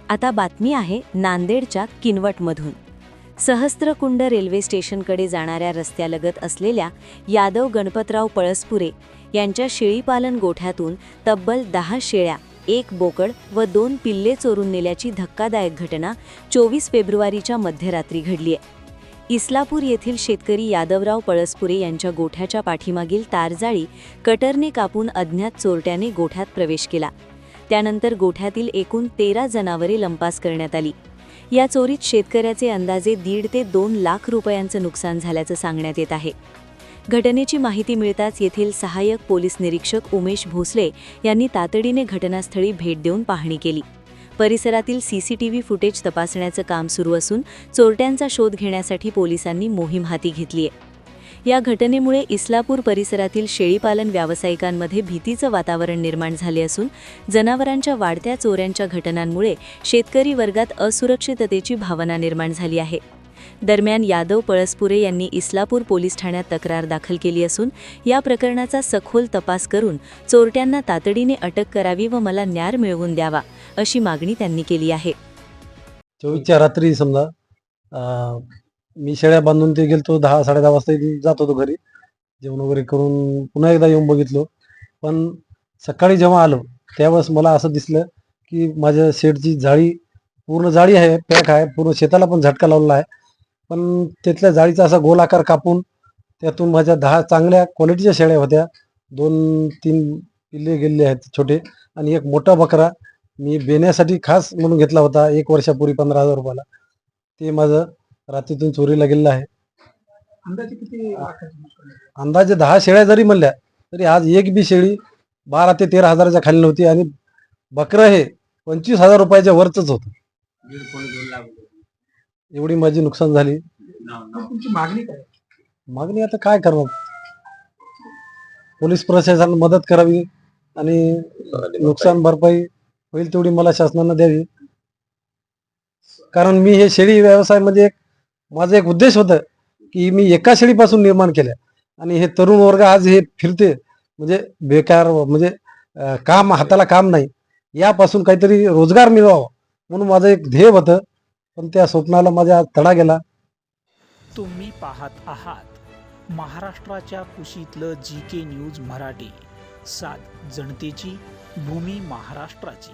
आता बातमी आहे नांदेडच्या किनवटमधून। सहस्त्रकुंड रेल्वे स्टेशनकडे जाणाऱ्या रस्त्यालगत असलेल्या यादव गणपतराव पळसपुरे यांच्या शेळीपालन गोठ्यातून तब्बल 10 शेळ्या, 1 बोकड व 2 पिल्ले चोरून नेल्याची धक्कादायक घटना 24 फेब्रुवारीच्या मध्यरात्री घडली आहे। इस्लापूर येथील शेतकरी यादवराव पळसपुरे यांच्या गोठ्याच्या पाठीमागील तारजाळी कटरने कापून अज्ञात चोरट्याने गोठ्यात प्रवेश केला। त्यानंतर गोठ्यातील एकूण 13 जनावरे लंपास करण्यात आली। या चोरीत शेतकऱ्याचे अंदाजे 1.5 ते 2 लाख रुपयांचं नुकसान झाल्याचं सांगण्यात येत आहे। घटनेची माहिती मिळताच येथील सहाय्यक पोलीस निरीक्षक उमेश भोसले यांनी तातडीने घटनास्थळी भेट देऊन पाहणी केली। परिसरातील सीसीटीव्ही फुटेज तपासण्याचं काम सुरू असून चोरट्यांचा शोध घेण्यासाठी पोलिसांनी मोहीम हाती घेतली आहे। या घटनेमुळे इस्लापूर परिसरातील शेळीपालन व्यावसायिकांमध्ये भीतीचं वातावरण निर्माण झाले असून जनावरांच्या वाढत्या चोऱ्यांच्या घटनांमुळे शेतकरी वर्गात असुरक्षिततेची भावना निर्माण झाली आहे। दरम्यान यादव पळसपुरे यांनी इस्लापूर पोलीस ठाण्यात तक्रार दाखल केली असून या प्रकरणाचा सखोल तपास करून चोरट्यांना तातडीने अटक करावी व मला न्याय मिळवून द्यावा अशी मागणी त्यांनी केली आहे। 24च्या रात्री समजा मी शेळ्या बांधून ते गेलतो 10-10:30 वाजता जात होतो घरी, जेवण वगैरे करून पुन्हा एकदा येऊन बघितलो। पण सकाळी जेव्हा आलो त्यावेळेस मला असं दिसलं की माझ्या शेडची जाळी पूर्ण जाळी आहे, पॅक आहे, पूर्ण शेताला पण झटका लावलेला आहे। पण त्यातल्या जाळीचा असा गोल आकार कापून त्यातून माझ्या 10 चांगल्या क्वालिटीच्या शेळ्या होत्या, 2-3 पिल्ले गेलेले आहेत छोटे, आणि एक मोठा बकरा मी बेण्यासाठी खास म्हणून घेतला होता 1 वर्षापूर्वी 15,000 रुपयाला, ते माझं रात्रीतून चोरीला गेलेलं आहे। अंदाजे किती अंदाजे 10 शेळ्या जरी म्हणल्या तरी आज एक बी शेळी 12 ते 13 हजाराच्या खाली नव्हती, आणि बकरं हे 25,000 रुपयाच्या वरच होतं। एवढी माझी नुकसान झाली। तुमची मागणी काय? मागणी आता काय करणार, पोलीस प्रशासनाने मदत करावी आणि नुकसान भरपाई होईल तेवढी मला शासनानं द्यावी। कारण मी हे शेळी व्यवसायामध्ये माझा एक उद्देश होता की मी एका शेळीपासून निर्माण केल्या, आणि हे तरुण वर्ग आज हे फिरते म्हणजे बेकार, म्हणजे काम हाताला काम नाही, यापासून काहीतरी रोजगार मिळवावा म्हणून माझं एक ध्येय होतं, पण त्या स्वप्नाला माझा आज तडा गेला। तुम्ही पाहत आहात महाराष्ट्राच्या कुशीतलं GK न्यूज मराठी, सात जनतेची, भूमी महाराष्ट्राची।